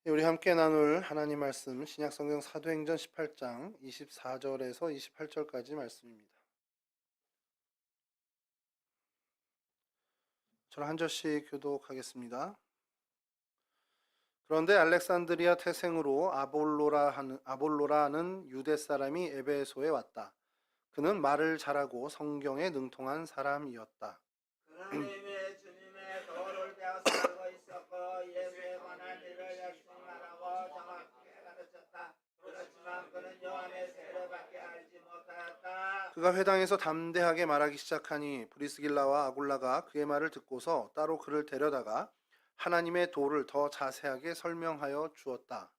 우리 함께 나눌 하나님 말씀 신약성경 사도행전 18장 24절에서 28절까지 말씀입니다. 저는 한 절씩 교독하겠습니다. 그런데 알렉산드리아 태생으로 아볼로라는 유대 사람이 에베소에 왔다. 그는 말을 잘하고 성경에 능통한 사람이었다. 그는 이미 주님의 도를 배워서 알고 있었고 예수에 관한 일을 열심히 말하고 정확하게 가르쳤다. 그렇지만 그는 요한의 세례밖에 알지 못하였다. 그가 회당에서 담대하게 말하기 시작하니 브리스길라와 아굴라가 그의 말을 듣고서 따로 그를 데려다가 하나님의 도를 더 자세하게 설명하여 주었다.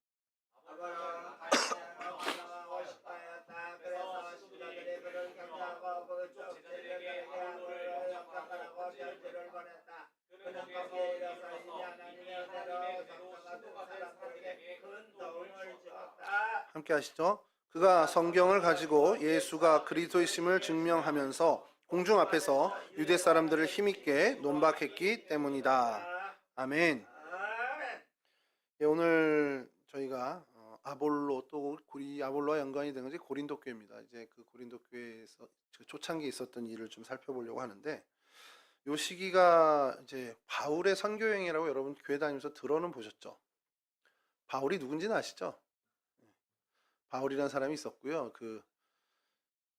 아브라함은 갈대아로 건너가고 싶어하였다. 그래서 신하들이 그를 격려하고 그쪽 세력에게 아들로 영접하라고 편지를 보냈다. 그는 거기에 이르러서 이미 하나님의 은혜로 성령 같은 사람들에게 큰 도움을 주었다. 함께 하시죠. 그가 성경을 가지고 예수가 그리스도이심을 증명하면서 공중 앞에서 유대 사람들을 힘있게 논박했기 때문이다. 아멘. 아멘. 예, 오늘 저희가 아볼로 또 아볼로와 연관이 되는 것이 고린도 교회입니다. 이제 그 고린도 교회에서 초창기에 있었던 일을 좀 살펴보려고 하는데, 요 시기가 이제 바울의 선교 여행이라고 여러분 교회 다니면서 들어는 보셨죠? 바울이 누군지는 아시죠? 바울이라는 사람이 있었고요. 그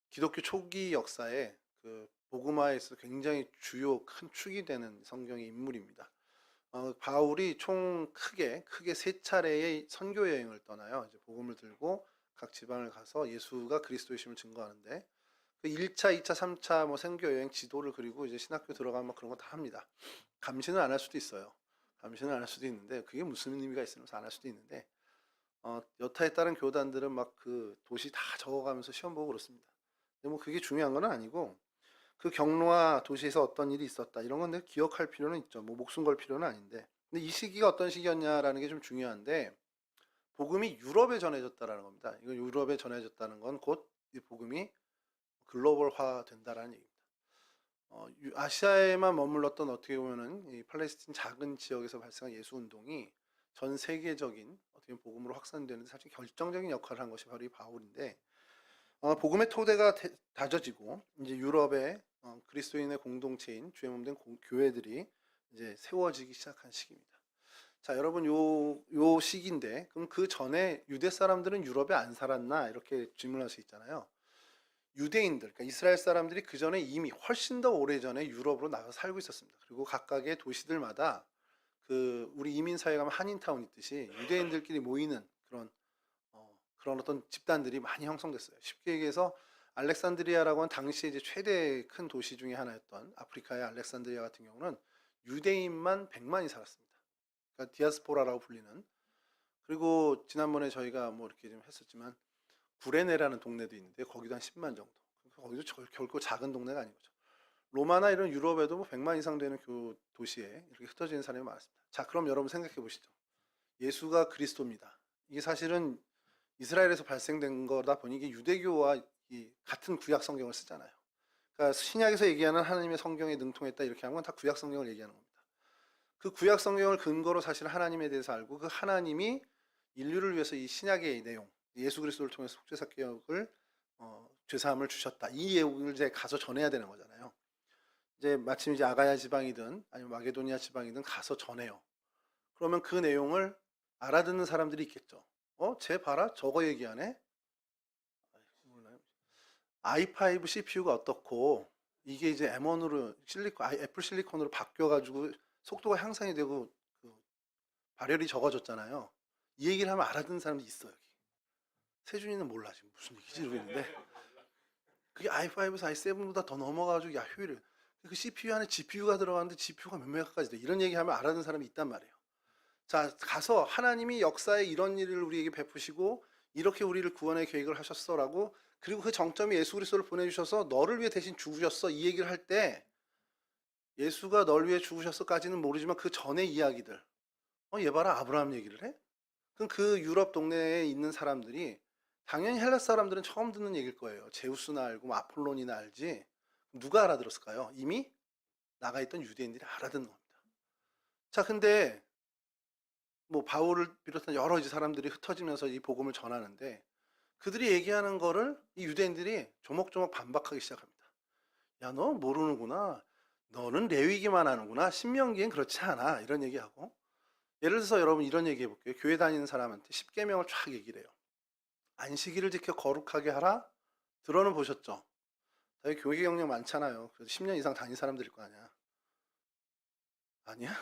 기독교 초기 역사에 그 복음화에서 굉장히 주요 큰 축이 되는 성경의 인물입니다. 바울이 총 크게 세 차례의 선교 여행을 떠나요. 이제 복음을 들고 각 지방을 가서 예수가 그리스도이심을 증거하는데, 그 1차, 2차, 3차 뭐 선교 여행 지도를 그리고 이제 신학교 들어가면 뭐 그런 거 다 합니다. 감시는 안 할 수도 있어요. 감시는 안 할 수도 있는데 그게 무슨 의미가 있으면서 안 할 수도 있는데, 여타에 따른 교단들은 막 그 도시 다 적어가면서 시험 보고 그렇습니다. 근데 뭐 그게 중요한 건 아니고, 그 경로와 도시에서 어떤 일이 있었다 이런 건 내가 기억할 필요는 있죠. 뭐 목숨 걸 필요는 아닌데, 근데 이 시기가 어떤 시기였냐라는 게 좀 중요한데, 복음이 유럽에 전해졌다라는 겁니다. 이거 유럽에 전해졌다는 건 곧 이 복음이 글로벌화 된다라는 얘기입니다. 아시아에만 머물렀던, 어떻게 보면은 이 팔레스틴 작은 지역에서 발생한 예수 운동이 전 세계적인 어떻게 보면 복음으로 확산되는데 사실 결정적인 역할을 한 것이 바로 이 바울인데, 복음의 토대가 다져지고 이제 유럽의 그리스도인의 공동체인 주의 몸된 교회들이 이제 세워지기 시작한 시기입니다. 자, 여러분, 요 시기인데, 그럼 그 전에 유대 사람들은 유럽에 안 살았나 이렇게 질문할 수 있잖아요. 유대인들, 그러니까 이스라엘 사람들이 그 전에 이미 훨씬 더 오래 전에 유럽으로 나가 살고 있었습니다. 그리고 각각의 도시들마다 그 우리 이민 사회 가면 한인타운 있듯이 유대인들끼리 모이는 그런 어떤 집단들이 많이 형성됐어요. 쉽게 얘기해서 알렉산드리아라고 하는 당시에 이제 최대 큰 도시 중에 하나였던 아프리카의 알렉산드리아 같은 경우는 유대인만 100만이 살았습니다. 그러니까 디아스포라라고 불리는. 그리고 지난번에 저희가 뭐 이렇게 좀 했었지만 구레네라는 동네도 있는데 거기도 한 10만 정도. 거기도 결코 작은 동네가 아닌 거죠. 로마나 이런 유럽에도 뭐 100만 이상 되는 도시에 이렇게 흩어지는 사람이 많습니다. 자, 그럼 여러분 생각해 보시죠. 예수가 그리스도입니다. 이게 사실은 이스라엘에서 발생된 거다 보니 이게 유대교와 같은 구약 성경을 쓰잖아요. 그러니까 신약에서 얘기하는 하나님의 성경에 능통했다 이렇게 하면 다 구약 성경을 얘기하는 겁니다. 그 구약 성경을 근거로 사실 하나님에 대해서 알고, 그 하나님이 인류를 위해서 이 신약의 내용, 예수 그리스도를 통해서 속죄사역을 죄사함을 주셨다. 이 내용을 이제 가서 전해야 되는 거잖아요. 이제 마침 이제 아가야 지방이든 아니면 마게도니아 지방이든 가서 전해요. 그러면 그 내용을 알아듣는 사람들이 있겠죠. 쟤 봐라, 저거 얘기하네. i5 CPU가 어떻고 이게 이제 M1으로 애플 실리콘으로 바뀌어가지고 속도가 향상이 되고 그 발열이 적어졌잖아요. 이 얘기를 하면 알아듣는 사람도 있어. 여기 세준이는 몰라 지금 무슨 얘기지 이러고 있는데, 그게 i5에서 i7보다 더 넘어가지고 야 효율을, 그 CPU 안에 GPU가 들어가는데 GPU가 몇 메가까지 돼, 이런 얘기하면 알아듣는 사람이 있단 말이에요. 자, 가서 하나님이 역사에 이런 일을 우리에게 베푸시고 이렇게 우리를 구원의 계획을 하셨어라고, 그리고 그 정점이 예수 그리스도를 보내주셔서 너를 위해 대신 죽으셨어 이 얘기를 할 때, 예수가 널 위해 죽으셨어까지는 모르지만 그 전의 이야기들, 얘 봐라 아브라함 얘기를 해? 그럼 그 유럽 동네에 있는 사람들이 당연히 헬라 사람들은 처음 듣는 얘기일 거예요. 제우스나 알고 뭐 아폴론이나 알지 누가 알아들었을까요? 이미 나가 있던 유대인들이 알아듣는 겁니다. 자, 근데 뭐 바울을 비롯한 여러 이제 사람들이 흩어지면서 이 복음을 전하는데 그들이 얘기하는 거를 이 유대인들이 조목조목 반박하기 시작합니다. 야, 너 모르는구나. 너는 레위기만 하는구나. 신명기엔 그렇지 않아. 이런 얘기하고. 예를 들어서 여러분 이런 얘기 해볼게요. 교회 다니는 사람한테 십계명을 쫙 얘기를 해요. 안식일을 지켜 거룩하게 하라. 들어는 보셨죠? 저희 교회 경력 많잖아요. 그래도 10년 이상 다닌 사람들일 거 아니야. 아니야?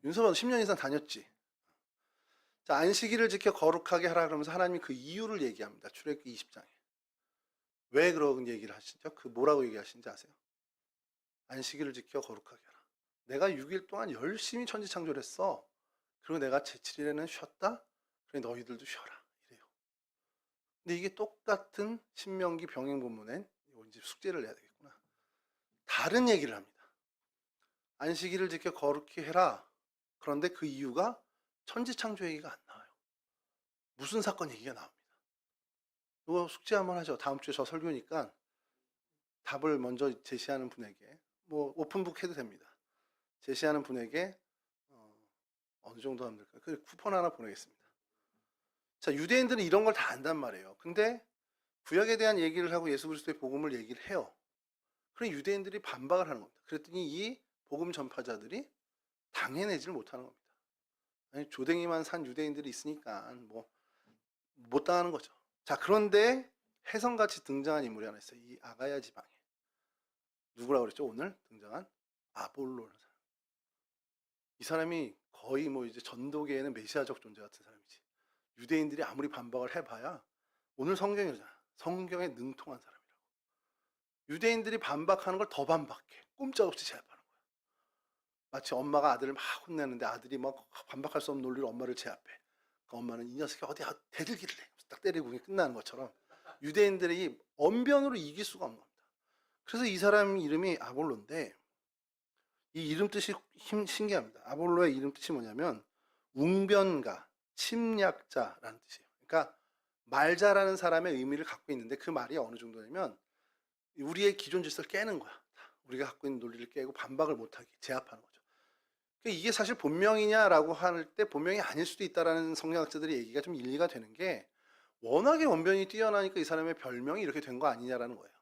윤석은 10년 이상 다녔지. 자, 안식일을 지켜 거룩하게 하라 그러면서 하나님이 그 이유를 얘기합니다. 출애굽기 20장에. 왜 그런 얘기를 하시죠? 그 뭐라고 얘기하시는지 아세요? 안식일을 지켜 거룩하게 하라. 내가 6일 동안 열심히 천지창조를 했어. 그리고 내가 제7일에는 쉬었다. 그래 너희들도 쉬어라. 이래요. 근데 이게 똑같은 신명기 병행 본문엔 이제 숙제를 내야 되겠구나. 다른 얘기를 합니다. 안식일을 지켜 거룩히 해라. 그런데 그 이유가 천지창조 얘기가 안 나와요. 무슨 사건 얘기가 나옵니다. 이거 숙제 한번 하죠. 다음 주에 저 설교니까 답을 먼저 제시하는 분에게 뭐 오픈북 해도 됩니다. 제시하는 분에게 어느 정도 하면 될까요? 그 쿠폰 하나 보내겠습니다. 자, 유대인들은 이런 걸 다 안단 말이에요. 근데 구약에 대한 얘기를 하고 예수 그리스도의 복음을 얘기를 해요. 그럼 유대인들이 반박을 하는 겁니다. 그랬더니 이 복음 전파자들이 당해내지를 못하는 겁니다. 아니, 조댕이만 산 유대인들이 있으니까 뭐 못 당하는 거죠. 자, 그런데 혜성같이 등장한 인물이 하나 있어요. 이 아가야 지방에. 누구라고 그랬죠? 오늘 등장한 아볼로라는 사람. 이 사람이 거의 뭐 이제 전도계에는 메시아적 존재 같은 사람이지. 유대인들이 아무리 반박을 해봐야 오늘 성경이 그러잖아. 성경에 능통한 사람이라고. 유대인들이 반박하는 걸 더 반박해. 꼼짝없이 제압하는 거야. 마치 엄마가 아들을 막 혼내는데 아들이 막 반박할 수 없는 논리로 엄마를 제압해. 그 엄마는 이 녀석이 어디 대들기를 해. 딱 때리고 그게 끝나는 것처럼 유대인들이 언변으로 이길 수가 없는 겁니다. 그래서 이 사람 이름이 아볼로인데 이 이름 뜻이 신기합니다. 아볼로의 이름 뜻이 뭐냐면 웅변가, 침략자라는 뜻이에요. 그러니까 말 잘하는 사람의 의미를 갖고 있는데 그 말이 어느 정도냐면 우리의 기존 질서를 깨는 거야. 우리가 갖고 있는 논리를 깨고 반박을 못하게 제압하는 거죠. 이게 사실 본명이냐라고 할 때 본명이 아닐 수도 있다라는 성경학자들의 얘기가 좀 일리가 되는 게 워낙에 언변이 뛰어나니까 이 사람의 별명이 이렇게 된 거 아니냐라는 거예요.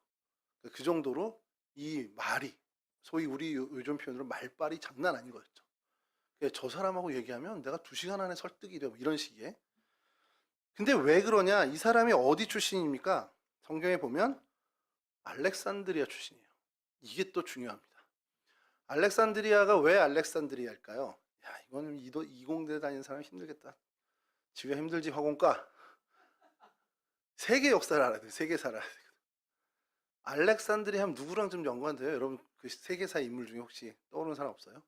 그 정도로 이 말이 소위 우리 요즘 표현으로 말빨이 장난 아닌 거였죠. 저 사람하고 얘기하면 내가 2시간 안에 설득이 돼 이런 식의. 근데 왜 그러냐? 이 사람이 어디 출신입니까? 성경에 보면 알렉산드리아 출신이에요. 이게 또 중요합니다. 알렉산드리아가 왜 알렉산드리아일까요? 야, 이거는 이공대 다니는 사람 힘들겠다. 지가 힘들지 화공과. 세계 역사를 알아야 돼요. 세계사를 알아야 돼요. 알렉산드리아 하면 누구랑 좀 연관돼요? 여러분 그 세계사 인물 중에 혹시 떠오르는 사람 없어요?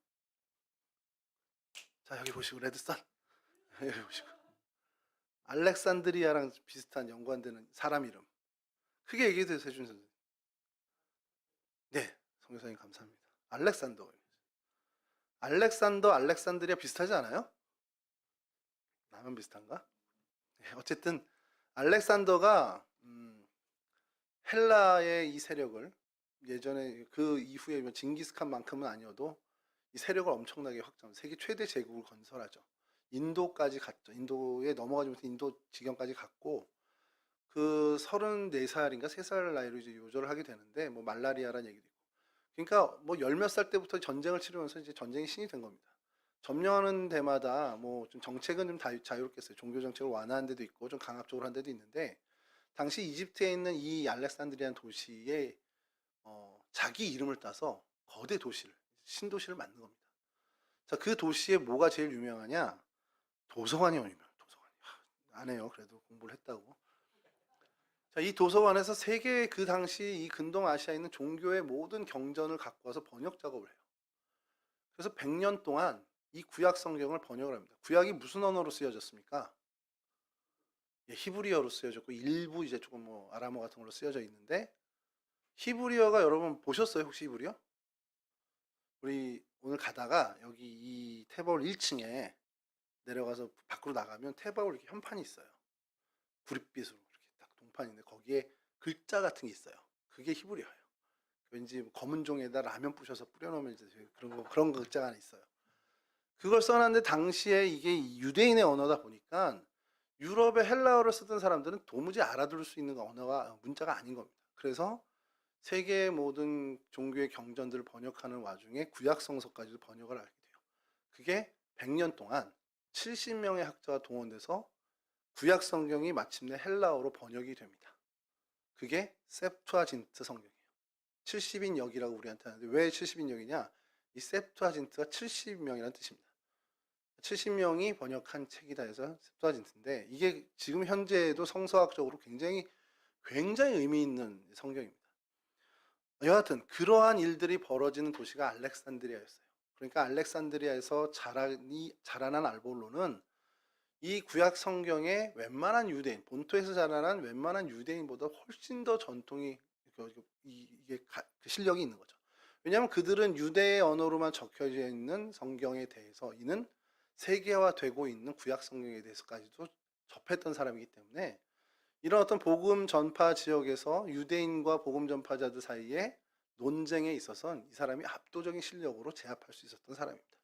자, 여기 보시고 레드선. 여기 보시고 알렉산드리아랑 비슷한 연관되는 사람 이름 크게 얘기해 주세요. 세준 선생님. 네, 성교사님 감사합니다. 알렉산더, 알렉산드리아 비슷하지 않아요? 나만 비슷한가? 네, 어쨌든 알렉산더가 헬라의 이 세력을 예전에 그 이후에 징기스칸만큼은 아니어도 이 세력을 엄청나게 확장, 세계 최대 제국을 건설하죠. 인도까지 갔죠. 인도에 넘어가지면서 인도 지경까지 갔고 그 34살인가 3살 나이로 이제 요절을 하게 되는데 뭐 말라리아라는 얘기도 있고. 그러니까 뭐 열 몇 살 때부터 전쟁을 치르면서 이제 전쟁의 신이 된 겁니다. 점령하는 데마다 뭐 좀 정책은 좀 자유롭겠어요. 종교 정책을 완화한 데도 있고 좀 강압적으로 한 데도 있는데 당시 이집트에 있는 이 알렉산드리아는 도시에 자기 이름을 따서 거대 도시를 신도시를 만든 겁니다. 자, 그 도시에 뭐가 제일 유명하냐? 도서관이 유명해요. 도서관이. 안 해요. 그래도 공부를 했다고. 자, 이 도서관에서 세계 그 당시 이 근동 아시아에 있는 종교의 모든 경전을 갖고 와서 번역 작업을 해요. 그래서 100년 동안 이 구약 성경을 번역을 합니다. 구약이 무슨 언어로 쓰여졌습니까? 예, 히브리어로 쓰여졌고 일부 이제 조금 뭐 아람어 같은 걸로 쓰여져 있는데 히브리어가 여러분 보셨어요? 혹시 히브리어? 우리 오늘 가다가 여기 이 태바올 1층에 내려가서 밖으로 나가면 태바올 이렇게 현판이 있어요. 구릿빛으로 이렇게 딱 동판인데 거기에 글자 같은 게 있어요. 그게 히브리어예요. 왠지 검은 종에다 라면 부셔서 뿌려놓으면 이제 그런 글자가 하나 있어요. 그걸 써놨는데 당시에 이게 유대인의 언어다 보니까 유럽의 헬라어를 쓰던 사람들은 도무지 알아들을 수 있는 언어가 문자가 아닌 겁니다. 그래서 세계의 모든 종교의 경전들을 번역하는 와중에 구약 성서까지도 번역을 하게 돼요. 그게 100년 동안 70명의 학자가 동원돼서 구약 성경이 마침내 헬라어로 번역이 됩니다. 그게 셉투아진트 성경이에요. 70인 역이라고 우리한테 하는데 왜 70인 역이냐? 이 셉투아진트가 70명이라는 뜻입니다. 70명이 번역한 책이다 해서 셉투아진트인데 이게 지금 현재에도 성서학적으로 굉장히 의미 있는 성경입니다. 여하튼 그러한 일들이 벌어지는 도시가 알렉산드리아였어요. 그러니까 알렉산드리아에서 자라난 아볼로는 이 구약 성경의 웬만한 유대인, 본토에서 자라난 웬만한 유대인보다 훨씬 더 전통이 이게 실력이 있는 거죠. 왜냐하면 그들은 유대의 언어로만 적혀져 있는 성경에 대해서 이는 세계화되고 있는 구약 성경에 대해서까지도 접했던 사람이기 때문에 이런 어떤 복음 전파 지역에서 유대인과 복음 전파자들 사이에 논쟁에 있어서는 이 사람이 압도적인 실력으로 제압할 수 있었던 사람입니다.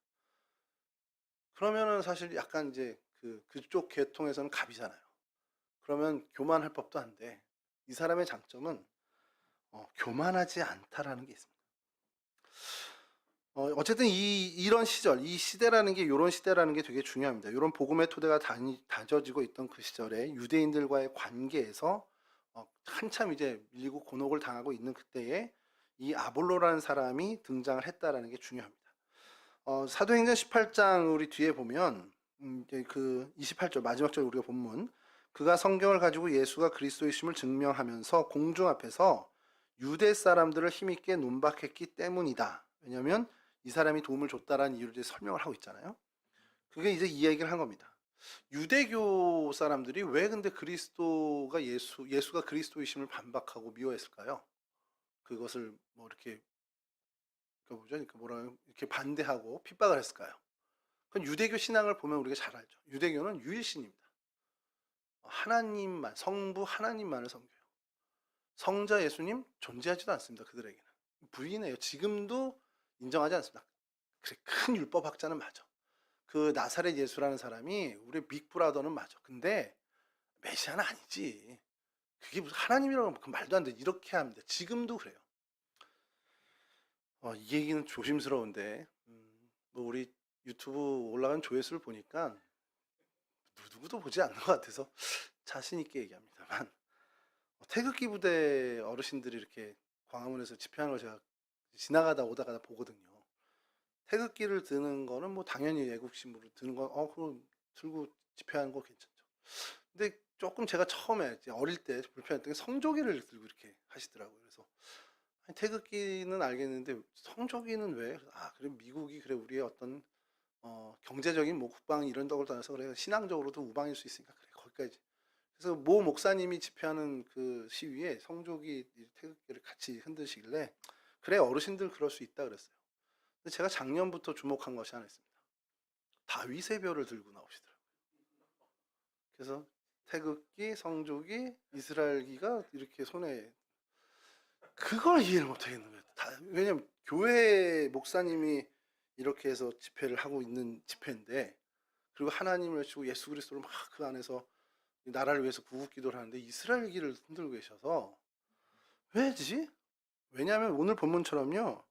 그러면은 사실 약간 이제 그쪽 계통에서는 갑이잖아요. 그러면 교만할 법도 한데 이 사람의 장점은 교만하지 않다라는 게 있습니다. 어쨌든 이런 시절, 이 시대라는 게 이런 시대라는 게 되게 중요합니다. 이런 복음의 토대가 다져지고 있던 그 시절에 유대인들과의 관계에서 한참 이제 밀리고 곤혹을 당하고 있는 그때에 이 아볼로라는 사람이 등장을 했다라는 게 중요합니다. 사도행전 18장 우리 뒤에 보면 이제 그 28절 마지막 절 우리가 본문 그가 성경을 가지고 예수가 그리스도이심을 증명하면서 공중 앞에서 유대 사람들을 힘있게 논박했기 때문이다. 왜냐하면 이 사람이 도움을 줬다라는 이유를 이제 설명을 하고 있잖아요. 그게 이제 이 얘기를 한 겁니다. 유대교 사람들이 왜 근데 그리스도가 예수가 그리스도이심을 반박하고 미워했을까요? 그것을 뭐 이렇게 이렇게 반대하고 핍박을 했을까요? 그건 유대교 신앙을 보면 우리가 잘 알죠. 유대교는 유일신입니다. 하나님만, 성부 하나님만을 섬겨요. 성자 예수님 존재하지도 않습니다. 그들에게는 부인해요. 지금도 인정하지 않습니다. 그래, 큰 율법학자는 맞아. 그 나사렛 예수라는 사람이 우리 빅브라더는 맞아. 근데 메시아는 아니지. 그게 무슨 하나님이라고 하면 그 말도 안 돼. 이렇게 합니다. 지금도 그래요. 이 얘기는 조심스러운데 뭐 우리 유튜브 올라간 조회수를 보니까 누구도 보지 않는 것 같아서 자신 있게 얘기합니다만 태극기 부대 어르신들이 이렇게 광화문에서 집회하는 걸 제가 지나가다 오다가 보거든요. 태극기를 드는 거는 뭐 당연히 애국심으로 드는 거, 그럼 들고 집회하는 거 괜찮죠. 근데 조금 제가 처음에 어릴 때 불편했던 게 성조기를 들고 이렇게 하시더라고요. 그래서 아니, 태극기는 알겠는데 성조기는 왜? 그래 미국이 그래 우리의 어떤 경제적인 뭐 국방 이런 덕을 떠나서 그래 신앙적으로도 우방일 수 있으니까 그래 거기까지. 그래서 모 목사님이 집회하는 그 시위에 성조기 태극기를 같이 흔드시길래 그래 어르신들 그럴 수 있다 그랬어요. 근데 제가 작년부터 주목한 것이 하나 있습니다. 다윗의 별을 들고 나오시더라고요. 그래서 태극기, 성조기, 이스라엘기가 이렇게 손에 그걸 이해를 못하겠는 거예요. 왜냐면 교회 목사님이 이렇게 해서 집회를 하고 있는 집회인데 그리고 하나님을 외치고 예수 그리스도를 막 그 안에서 나라를 위해서 구국기도를 하는데 이스라엘기를 흔들고 계셔서 왜지? 왜냐하면 오늘 본문처럼요.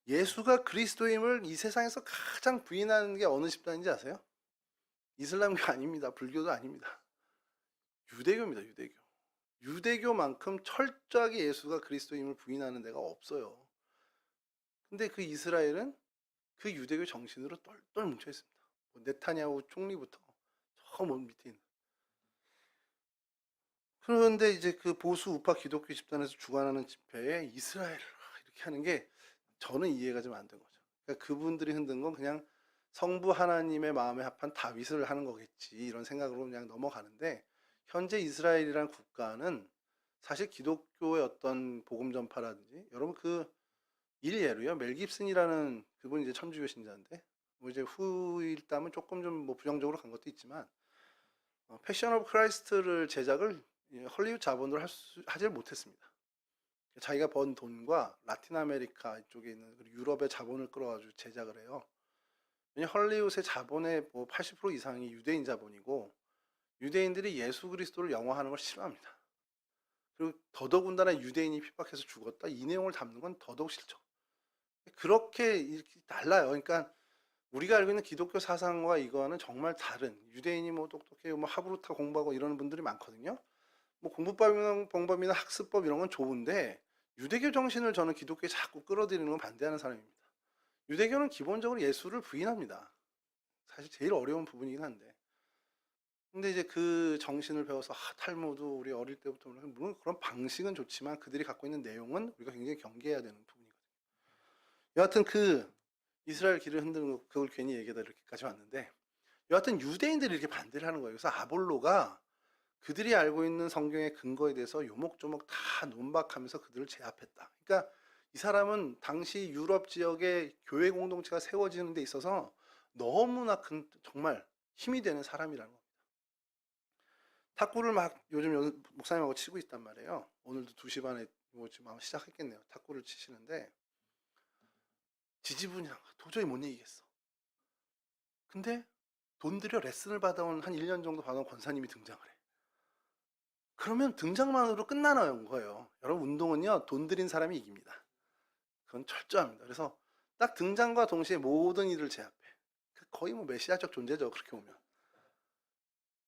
예수가 그리스도임을 이 세상에서 가장 부인하는 게 어느 집단인지 아세요? 이슬람교 아닙니다. 불교도 아닙니다. 유대교입니다. 유대교. 유대교만큼 철저하게 예수가 그리스도임을 부인하는 데가 없어요. 근데 그 이스라엘은 그 유대교 정신으로 똘똘 뭉쳐 있습니다. 네타냐후 총리부터 저 먼 밑에 있는. 그런데 이제 그 보수 우파 기독교 집단에서 주관하는 집회에 이스라엘을 이렇게 하는 게 저는 이해가 좀 안 된 거죠. 그러니까 그분들이 흔든 건 그냥 성부 하나님의 마음에 합한 다윗을 하는 거겠지 이런 생각으로 그냥 넘어가는데 현재 이스라엘이라는 국가는 사실 기독교의 어떤 복음 전파라든지 여러분 그 일예로요 멜 깁슨이라는 그분 이제 천주교 신자인데 뭐 이제 후일담은 조금 좀 뭐 부정적으로 간 것도 있지만 패션 오브 크라이스트를 제작을 헐리우드 자본으로 하질 못했습니다. 자기가 번 돈과 라틴 아메리카 쪽에 있는 유럽의 자본을 끌어가지고 제작을 해요. 왜냐 헐리우드의 자본의 뭐 80% 이상이 유대인 자본이고 유대인들이 예수 그리스도를 영화하는 걸 싫어합니다. 그리고 더더군다나 유대인이 핍박해서 죽었다 이 내용을 담는 건 더더욱 싫죠. 그렇게 이렇게 달라요. 그러니까 우리가 알고 있는 기독교 사상과 이거는 정말 다른, 유대인이 뭐 똑똑해 뭐 하브루타 공부하고 이러는 분들이 많거든요. 뭐 공부방법이나 학습법 이런 건 좋은데 유대교 정신을 저는 기독교에 자꾸 끌어들이는 건 반대하는 사람입니다. 유대교는 기본적으로 예수를 부인합니다. 사실 제일 어려운 부분이긴 한데. 근데 이제 그 정신을 배워서 탈무드 우리 어릴 때부터 물론 그런 방식은 좋지만 그들이 갖고 있는 내용은 우리가 굉장히 경계해야 되는 부분이거든요. 여하튼 그 이스라엘 길을 흔드는 거 그걸 괜히 얘기하다 이렇게까지 왔는데 여하튼 유대인들이 이렇게 반대를 하는 거예요. 그래서 아볼로가 그들이 알고 있는 성경의 근거에 대해서 요목조목 다 논박하면서 그들을 제압했다. 그러니까 이 사람은 당시 유럽 지역의 교회 공동체가 세워지는 데 있어서 너무나 큰 정말 힘이 되는 사람이라는 겁니다. 탁구를 막 요즘 목사님하고 치고 있단 말이에요. 오늘도 2시 반에 뭐 지금 아마 시작했겠네요. 탁구를 치시는데 지지분이랑 도저히 못 이기겠어. 근데 돈 들여 레슨을 받아온 한 1년 정도 받아온 권사님이 등장을 해. 그러면 등장만으로 끝나는 거예요. 여러분 운동은요 돈 들인 사람이 이깁니다. 그건 철저합니다. 그래서 딱 등장과 동시에 모든 일을 제압해. 거의 뭐 메시아적 존재죠. 그렇게 보면.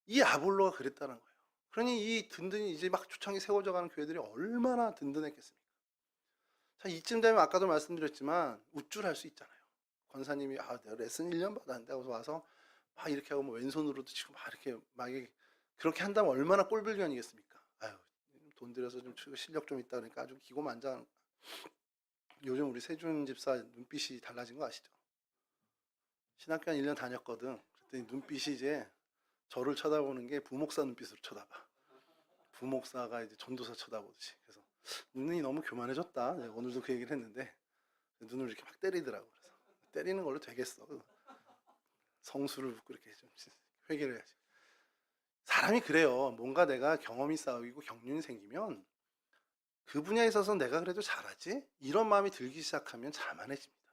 이 아볼로가 그랬다는 거예요. 그러니 이 든든히 이제 막 초창기 세워져가는 교회들이 얼마나 든든했겠습니까? 자, 이쯤 되면 아까도 말씀드렸지만 우쭐할 수 있잖아요. 권사님이 내가 레슨 1년 받았는데 하고서 와서 막 이렇게 하고 뭐 왼손으로도 치고 막 이렇게 막 그렇게 한다면 얼마나 꼴불견이겠습니까? 아유, 돈 들여서 좀 실력 좀 있다 그러니까 아주 기고만장. 요즘 우리 세준 집사 눈빛이 달라진 거 아시죠? 신학교 한 1년 다녔거든. 그랬더니 눈빛이 이제 저를 쳐다보는 게 부목사 눈빛으로 쳐다봐. 부목사가 이제 전도사 쳐다보듯이. 그래서 눈이 너무 교만해졌다. 내가 오늘도 그 얘기를 했는데 눈을 이렇게 막 때리더라고. 그래서 때리는 걸로 되겠어. 성수를 붓고 이렇게 좀 회개를 해야지. 사람이 그래요. 뭔가 내가 경험이 쌓이고 경륜이 생기면 그 분야에 있어서 내가 그래도 잘하지? 이런 마음이 들기 시작하면 자만해집니다.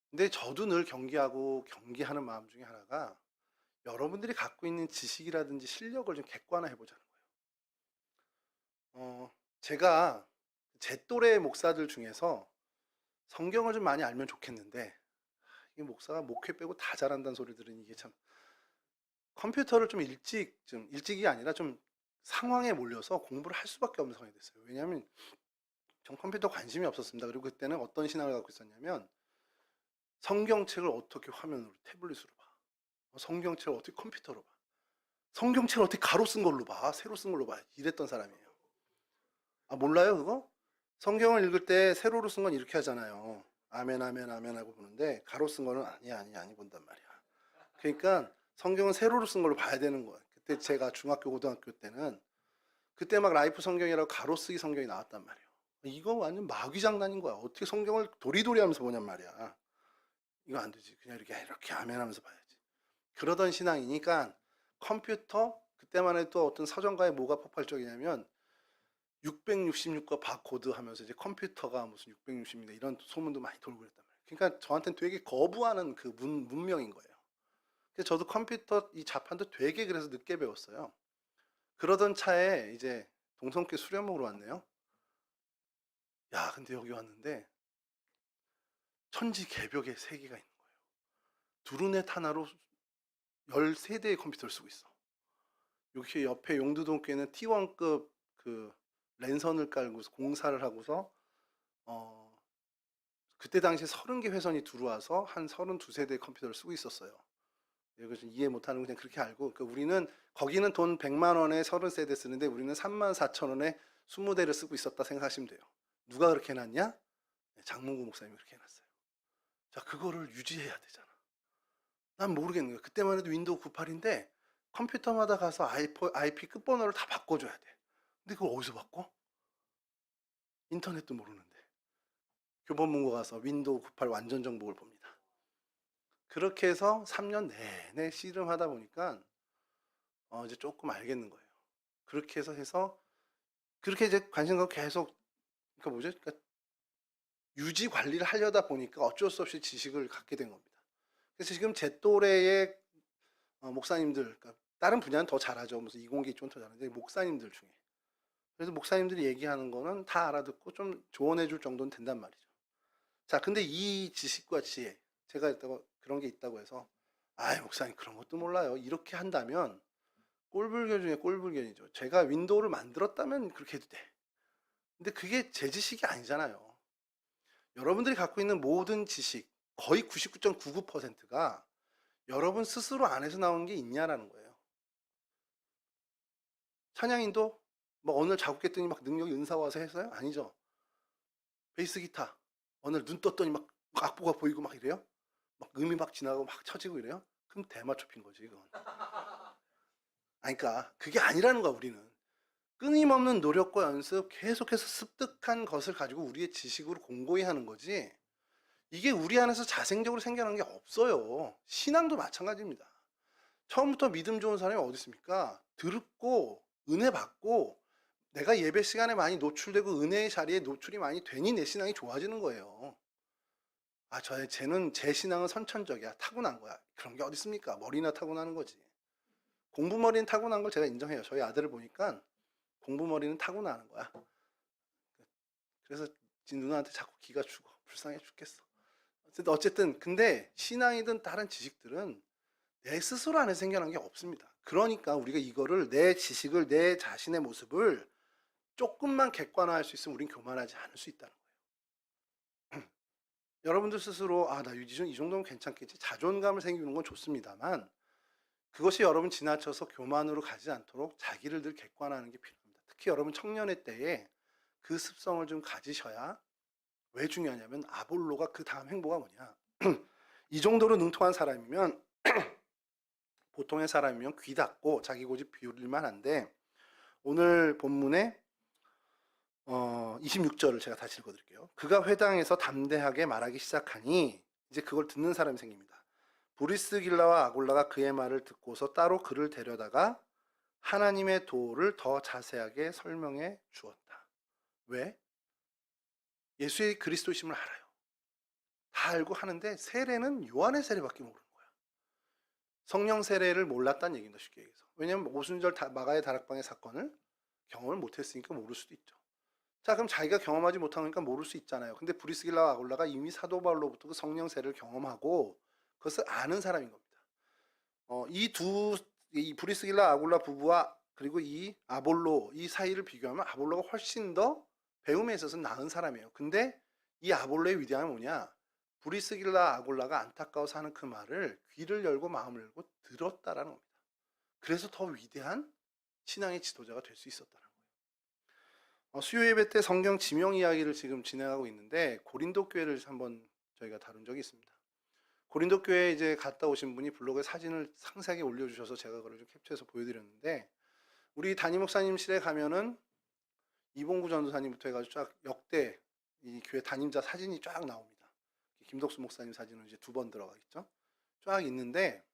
근데 저도 늘 경계하는 마음 중에 하나가 여러분들이 갖고 있는 지식이라든지 실력을 좀 객관화해 보자는 거예요. 제가 제 또래 목사들 중에서 성경을 좀 많이 알면 좋겠는데 이 목사가 목회 빼고 다 잘한다는 소리 들으니 이게 참 컴퓨터를 좀 일찍이 아니라 좀 상황에 몰려서 공부를 할 수밖에 없는 상황이 됐어요. 왜냐하면 전 컴퓨터 관심이 없었습니다. 그리고 그때는 어떤 신앙을 갖고 있었냐면 성경책을 어떻게 화면으로 태블릿으로 봐. 성경책을 어떻게 컴퓨터로 봐. 성경책을 어떻게 가로 쓴 걸로 봐. 세로 쓴 걸로 봐. 이랬던 사람이에요. 몰라요 그거? 성경을 읽을 때 세로로 쓴 건 이렇게 하잖아요. 아멘 아멘 아멘 하고 보는데 가로 쓴 거는 아니 본단 말이야. 그러니까 성경은 세로로 쓴 걸로 봐야 되는 거예요. 그때 제가 중학교 고등학교 때는 그때 막 라이프 성경이라고 가로 쓰기 성경이 나왔단 말이에요. 이거 완전 마귀 장난인 거야. 어떻게 성경을 도리도리 하면서 보냔 말이야. 이거 안 되지. 그냥 이렇게 아멘 하면서 봐야지. 그러던 신앙이니까 컴퓨터 그때만 해도 어떤 서정가에 뭐가 폭발적이냐면 666과 바코드 하면서 이제 컴퓨터가 무슨 660입니다 이런 소문도 많이 돌고 그랬단 말이에요. 그러니까 저한테는 되게 거부하는 그 문명인 거예요. 그래서 저도 컴퓨터 이 자판도 되게 그래서 늦게 배웠어요. 그러던 차에 이제 동성교 수련 먹으러 왔네요. 야, 근데 여기 왔는데 천지개벽의 세계가 있는 거예요. 두루넷 하나로 13대의 컴퓨터를 쓰고 있어. 여기 옆에 용두동교에는 T1급 그 랜선을 깔고서 공사를 하고서 그때 당시에 30개 회선이 들어와서 한 32세대의 컴퓨터를 쓰고 있었어요. 이거 좀 이해 못하는 그냥 그렇게 알고 우리는 거기는 돈 100만 원에 30세대 쓰는데 우리는 34,000원에 20대를 쓰고 있었다 생각하시면 돼요. 누가 그렇게 해놨냐? 장문구 목사님이 그렇게 해놨어요. 자, 그거를 유지해야 되잖아. 난 모르겠는 거야. 그때만 해도 윈도우 98인데 컴퓨터마다 가서 IP 끝번호를 다 바꿔줘야 돼. 근데 그걸 어디서 바꿔? 인터넷도 모르는데. 교보문고 가서 윈도우 98 완전 정복을 봅니다. 그렇게 해서 3년 내내 씨름하다 보니까 이제 조금 알겠는 거예요. 그렇게 해서 그렇게 이제 관심 갖고 계속 그러니까 유지 관리를 하려다 보니까 어쩔 수 없이 지식을 갖게 된 겁니다. 그래서 지금 제 또래의 목사님들, 그러니까 다른 분야는 더 잘하죠. 무슨 이공계 쪽은 더 잘하는데 목사님들 중에. 그래서 목사님들이 얘기하는 거는 다 알아듣고 좀 조언해 줄 정도는 된단 말이죠. 자, 근데 이 지식과 지혜, 제가 있다고 그런 게 있다고 해서 목사님 그런 것도 몰라요. 이렇게 한다면 꼴불견 중에 꼴불견이죠. 제가 윈도우를 만들었다면 그렇게 해도 돼. 근데 그게 제 지식이 아니잖아요. 여러분들이 갖고 있는 모든 지식, 거의 99.99%가 여러분 스스로 안에서 나오는 게 있냐라는 거예요. 찬양인도 뭐 오늘 작곡했더니 막 능력이 은사 와서 했어요? 아니죠. 베이스 기타 오늘 눈 떴더니 막 악보가 보이고 막 이래요? 막 음이 막 지나가고 막 쳐지고 이래요? 그럼 대마초 핀 거지 이건. 그러니까 그게 아니라는 거야. 우리는 끊임없는 노력과 연습, 계속해서 습득한 것을 가지고 우리의 지식으로 공고히 하는 거지, 이게 우리 안에서 자생적으로 생겨나는 게 없어요. 신앙도 마찬가지입니다. 처음부터 믿음 좋은 사람이 어디 있습니까? 듣고 은혜 받고 내가 예배 시간에 많이 노출되고 은혜의 자리에 노출이 많이 되니 내 신앙이 좋아지는 거예요. 쟤는 제 신앙은 선천적이야. 타고난 거야. 그런 게 어디 있습니까? 머리나 타고나는 거지. 공부머리는 타고난 걸 제가 인정해요. 저희 아들을 보니까 공부머리는 타고나는 거야. 그래서 지 누나한테 자꾸 기가 죽어. 불쌍해 죽겠어. 어쨌든 근데 신앙이든 다른 지식들은 내 스스로 안에 생겨난 게 없습니다. 그러니까 우리가 이거를, 내 지식을, 내 자신의 모습을 조금만 객관화할 수 있으면 우린 교만하지 않을 수 있다는 거예요. 여러분들 스스로 나 이 정도면 괜찮겠지, 자존감을 생기는 건 좋습니다만 그것이 여러분 지나쳐서 교만으로 가지 않도록 자기를 늘 객관화하는 게 필요합니다. 특히 여러분 청년의 때에 그 습성을 좀 가지셔야. 왜 중요하냐면 아볼로가 그 다음 행보가 뭐냐. 이 정도로 능통한 사람이면 보통의 사람이면 귀 닫고 자기 고집 비울릴만 한데, 오늘 본문에 26절을 제가 다시 읽어드릴게요. 그가 회당에서 담대하게 말하기 시작하니 이제 그걸 듣는 사람이 생깁니다. 브리스길라와 아골라가 그의 말을 듣고서 따로 그를 데려다가 하나님의 도를 더 자세하게 설명해 주었다. 왜? 예수의 그리스도심을 알아요. 다 알고 하는데 세례는 요한의 세례밖에 모르는 거야. 성령 세례를 몰랐다는 얘기입니다. 쉽게 얘기해서. 왜냐하면 오순절 마가의 다락방의 사건을 경험을 못했으니까 모를 수도 있죠. 자, 그럼 자기가 경험하지 못한 거니까 모를 수 있잖아요. 근데 브리스길라와 아골라가 이미 사도 바울로부터 그 성령 세례를 경험하고 그것을 아는 사람인 겁니다. 이 브리스길라 아골라 부부와 그리고 이 아볼로, 이 사이를 비교하면 아볼로가 훨씬 더 배움에 있어서 나은 사람이에요. 근데 이 아볼로의 위대함이 뭐냐? 브리스길라 아골라가 안타까워서 하는 그 말을 귀를 열고 마음을 열고 들었다라는 겁니다. 그래서 더 위대한 신앙의 지도자가 될 수 있었다는 거예요. 수요 예배 때 성경 지명 이야기를 지금 진행하고 있는데 고린도 교회를 한번 저희가 다룬 적이 있습니다. 고린도 교회에 이제 갔다 오신 분이 블로그에 사진을 상세하게 올려주셔서 제가 그걸 좀 캡처해서 보여드렸는데, 우리 담임 목사님실에 가면은 이봉구 전도사님부터 해가지고 쫙 역대 이 교회 담임자 사진이 쫙 나옵니다. 김덕수 목사님 사진은 이제 2번 들어가겠죠. 쫙 있는데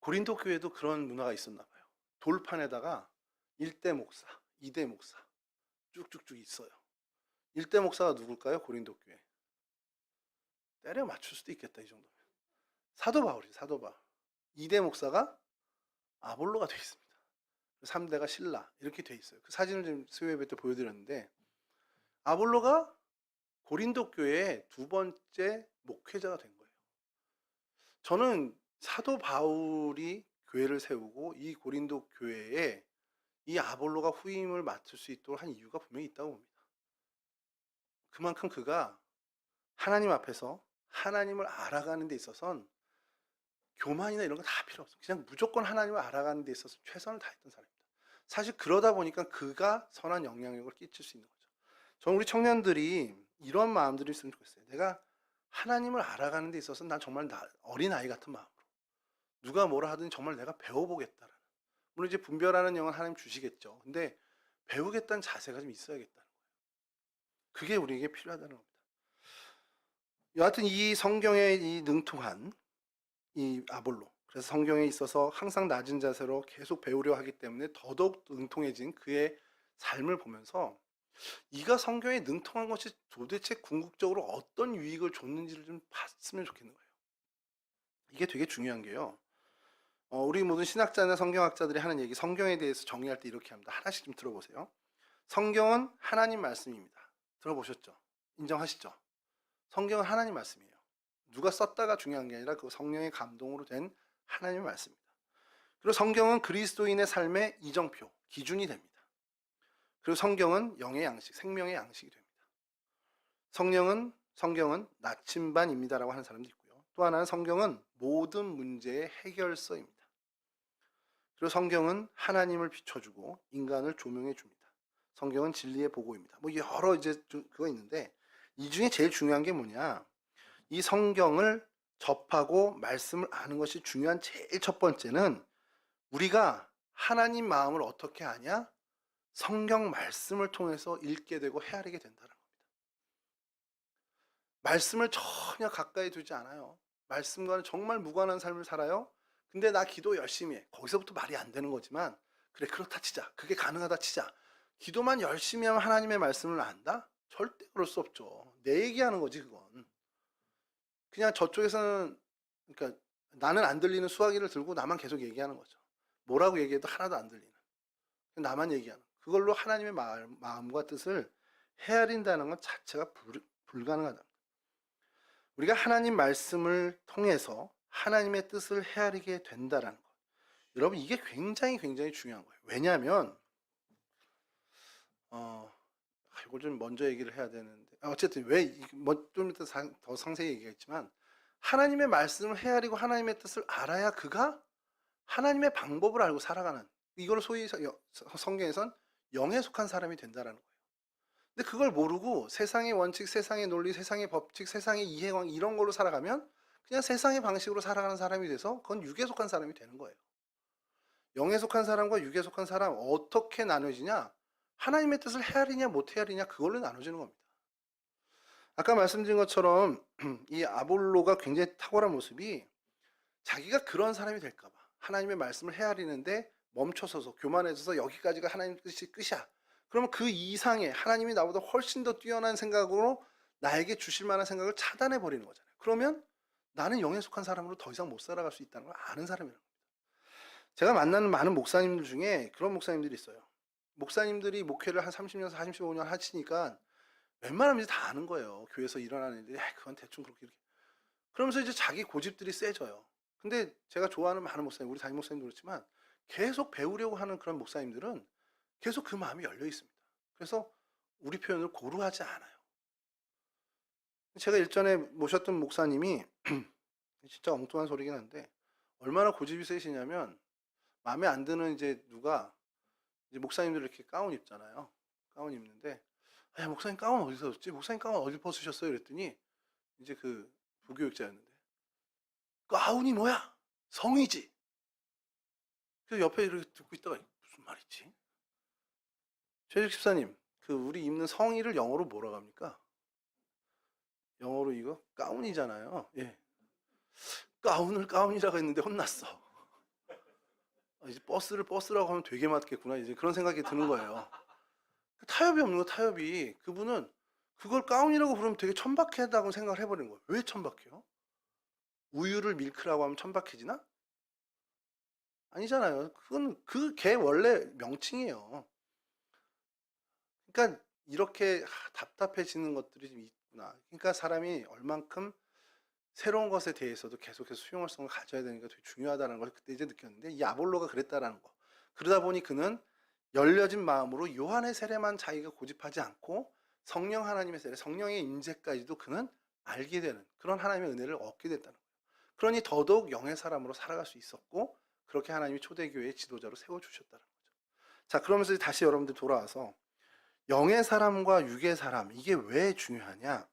고린도 교회도 그런 문화가 있었나 봐요. 돌판에다가 1대 목사, 2대 목사 쭉쭉쭉 있어요. 1대 목사가 누굴까요? 고린도 교회. 때려 맞출 수도 있겠다, 이 정도면. 사도 바울이죠, 사도 바울. 2대 목사가 아볼로가 되어 있습니다. 3대가 신라, 이렇게 되어 있어요. 그 사진을 좀 수요 예배 때 보여드렸는데, 아볼로가 고린도 교회의 2번째 목회자가 된 거예요. 저는 사도 바울이 교회를 세우고 이 고린도 교회에 이 아볼로가 후임을 맡을 수 있도록 한 이유가 분명히 있다고 봅니다. 그만큼 그가 하나님 앞에서 하나님을 알아가는 데 있어서는 교만이나 이런 거 다 필요 없어. 그냥 무조건 하나님을 알아가는 데 있어서 최선을 다했던 사람입니다. 사실 그러다 보니까 그가 선한 영향력을 끼칠 수 있는 거죠. 저는 우리 청년들이 이런 마음들이 있으면 좋겠어요. 내가 하나님을 알아가는 데 있어서 난 정말 어린아이 같은 마음으로 누가 뭐라 하든 정말 내가 배워보겠다라는, 물론 이제 분별하는 영은 하나님 주시겠죠. 근데 배우겠다는 자세가 좀 있어야겠다는 거예요. 그게 우리에게 필요하다는 겁니다. 여하튼 이 성경의 이 능통한 이 아볼로, 그래서 성경에 있어서 항상 낮은 자세로 계속 배우려 하기 때문에 더더욱 능통해진 그의 삶을 보면서 이가 성경에 능통한 것이 도대체 궁극적으로 어떤 유익을 줬는지를 좀 봤으면 좋겠는 거예요. 이게 되게 중요한 게요. 우리 모든 신학자나 성경학자들이 하는 얘기, 성경에 대해서 정의할 때 이렇게 합니다. 하나씩 좀 들어보세요. 성경은 하나님 말씀입니다. 들어보셨죠? 인정하시죠? 성경은 하나님 말씀이에요. 누가 썼다가 중요한 게 아니라 그 성령의 감동으로 된 하나님의 말씀입니다. 그리고 성경은 그리스도인의 삶의 이정표, 기준이 됩니다. 그리고 성경은 영의 양식, 생명의 양식이 됩니다. 성경은 나침반입니다라고 하는 사람도 있고요. 또 하나는 성경은 모든 문제의 해결서입니다. 그리고 성경은 하나님을 비춰주고 인간을 조명해 줍니다. 성경은 진리의 보고입니다. 뭐 여러 이제 그거 있는데 이 중에 제일 중요한 게 뭐냐? 이 성경을 접하고 말씀을 아는 것이 중요한 제일 첫 번째는 우리가 하나님 마음을 어떻게 아냐? 성경 말씀을 통해서 읽게 되고 헤아리게 된다는 겁니다. 말씀을 전혀 가까이 두지 않아요. 말씀과는 정말 무관한 삶을 살아요. 근데 나 기도 열심히 해. 거기서부터 말이 안 되는 거지만 그래 그렇다 치자. 그게 가능하다 치자. 기도만 열심히 하면 하나님의 말씀을 안다? 절대 그럴 수 없죠. 내 얘기하는 거지 그건. 그냥 저쪽에서는 그러니까 나는 안 들리는 수화기를 들고 나만 계속 얘기하는 거죠. 뭐라고 얘기해도 하나도 안 들리는. 나만 얘기하는. 그걸로 하나님의 마음과 뜻을 헤아린다는 것 자체가 불가능하다. 우리가 하나님 말씀을 통해서 하나님의 뜻을 헤아리게 된다는 것. 여러분 이게 굉장히 중요한 거예요. 왜냐하면 이걸 좀 먼저 얘기를 해야 되는데 어쨌든 좀 이따 더 상세히 얘기했지만 하나님의 말씀을 헤아리고 하나님의 뜻을 알아야 그가 하나님의 방법을 알고 살아가는 이걸 소위 성경에선 영에 속한 사람이 된다는 거예요. 근데 그걸 모르고 세상의 원칙, 세상의 논리, 세상의 법칙, 세상의 이해관 이런 걸로 살아가면 그냥 세상의 방식으로 살아가는 사람이 돼서 그건 육에 속한 사람이 되는 거예요. 영에 속한 사람과 육에 속한 사람 어떻게 나눠지냐? 하나님의 뜻을 헤아리냐 못 헤아리냐 그걸로 나눠지는 겁니다. 아까 말씀드린 것처럼 이 아볼로가 굉장히 탁월한 모습이 자기가 그런 사람이 될까 봐 하나님의 말씀을 헤아리는데 멈춰서서 교만해져서 여기까지가 하나님 뜻이 끝이야. 그러면 그 이상의 하나님이 나보다 훨씬 더 뛰어난 생각으로 나에게 주실 만한 생각을 차단해 버리는 거잖아요. 그러면 나는 영에 속한 사람으로 더 이상 못 살아갈 수 있다는 걸 아는 사람이라는 겁니다. 제가 만나는 많은 목사님들 중에 그런 목사님들이 있어요. 목사님들이 목회를 한 30년, 45년 하시니까 웬만하면 이제 다 아는 거예요. 교회에서 일어나는 일들이 그건 대충 그렇게 이렇게. 그러면서 이제 자기 고집들이 세져요. 근데 제가 좋아하는 많은 목사님, 우리 담임 목사님도 그렇지만 계속 배우려고 하는 그런 목사님들은 계속 그 마음이 열려 있습니다. 그래서 우리 표현을 고루하지 않아요. 제가 일전에 모셨던 목사님이 진짜 엉뚱한 소리긴 한데 얼마나 고집이 세시냐면 마음에 안 드는 이제 누가 이제 목사님들 이렇게 가운 입잖아요. 가운 입는데 야, 목사님 가운 어디서 줬지? 목사님 가운 어디 벗으셨어요? 그랬더니 이제 그 부교육자였는데 가운이 뭐야? 성이지. 그래서 옆에 이렇게 듣고 있다가 무슨 말이지? 최직 집사님, 그 우리 입는 성의를 영어로 뭐라고 합니까? 영어로 이거 가운이잖아요. 예. 가운을 가운이라고 했는데 혼났어. 이제 버스를 버스라고 하면 되게 맞겠구나. 이제 그런 생각이 드는 거예요. 타협이 없는 거 타협이. 그분은 그걸 가운이라고 부르면 되게 천박하다고 생각을 해버리는 거예요. 왜 천박해요? 우유를 밀크라고 하면 천박해지나? 아니잖아요. 그건 걔 원래 명칭이에요. 그러니까 이렇게 답답해지는 것들이 좀 있구나. 그러니까 사람이 얼만큼 새로운 것에 대해서도 계속해서 수용성을 가져야 되는 게 되게 중요하다는 걸 그때 이제 느꼈는데 이 아볼로가 그랬다라는 거. 그러다 보니 그는 열려진 마음으로 요한의 세례만 자기가 고집하지 않고 성령 하나님의 세례, 성령의 임재까지도 그는 알게 되는 그런 하나님의 은혜를 얻게 됐다는 거예요. 그러니 더더욱 영의 사람으로 살아갈 수 있었고 그렇게 하나님이 초대교회의 지도자로 세워주셨다는 거죠. 자, 그러면서 다시 여러분들 돌아와서 영의 사람과 육의 사람 이게 왜 중요하냐?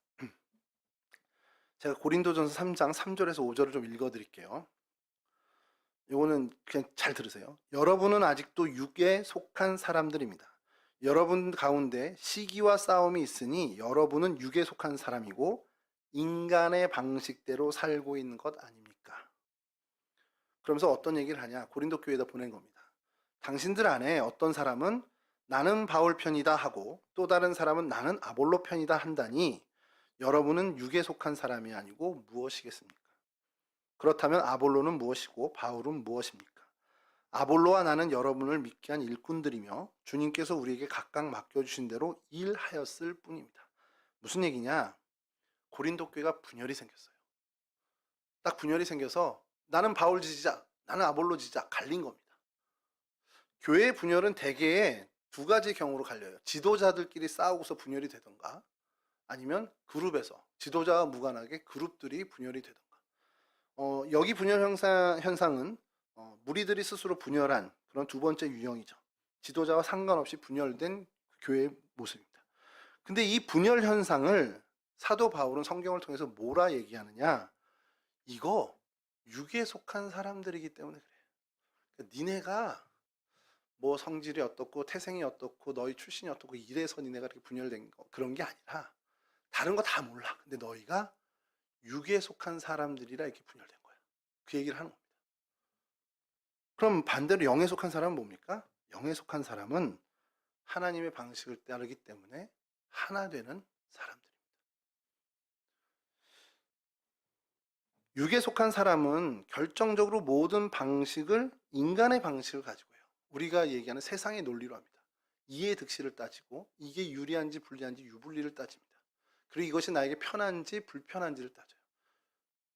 제가 고린도전서 3장 3절에서 5절을 좀 읽어드릴게요. 이거는 그냥 잘 들으세요. 여러분은 아직도 육에 속한 사람들입니다. 여러분 가운데 시기와 싸움이 있으니 여러분은 육에 속한 사람이고 인간의 방식대로 살고 있는 것 아닙니까? 그러면서 어떤 얘기를 하냐? 고린도 교회에다 보낸 겁니다. 당신들 안에 어떤 사람은 나는 바울 편이다 하고 또 다른 사람은 나는 아볼로 편이다 한다니 여러분은 육에 속한 사람이 아니고 무엇이겠습니까? 그렇다면 아볼로는 무엇이고 바울은 무엇입니까? 아볼로와 나는 여러분을 믿게 한 일꾼들이며 주님께서 우리에게 각각 맡겨주신 대로 일하였을 뿐입니다. 무슨 얘기냐? 고린도 교회가 분열이 생겼어요. 딱 분열이 생겨서 나는 바울 지지자, 나는 아볼로 지지자 갈린 겁니다. 교회의 분열은 대개 두 가지 경우로 갈려요. 지도자들끼리 싸우고서 분열이 되던가 아니면 그룹에서 지도자와 무관하게 그룹들이 분열이 되던가. 여기 분열 현상은 무리들이 스스로 분열한 그런 두 번째 유형이죠. 지도자와 상관없이 분열된 교회의 모습입니다. 근데 이 분열 현상을 사도 바울은 성경을 통해서 뭐라 얘기하느냐? 이거 육에 속한 사람들이기 때문에 그래요. 그러니까 니네가 뭐 성질이 어떻고 태생이 어떻고 너희 출신이 어떻고 이래서 니네가 이렇게 분열된 거 그런 게 아니라 다른 거 다 몰라. 근데 너희가 육에 속한 사람들이라 이렇게 분열된 거야. 그 얘기를 하는 겁니다. 그럼 반대로 영에 속한 사람은 뭡니까? 영에 속한 사람은 하나님의 방식을 따르기 때문에 하나 되는 사람들입니다. 육에 속한 사람은 결정적으로 모든 방식을 인간의 방식을 가지고 해요. 우리가 얘기하는 세상의 논리로 합니다. 이해 득실을 따지고 이게 유리한지 불리한지 유불리를 따집니다. 그리고 이것이 나에게 편한지 불편한지를 따져요.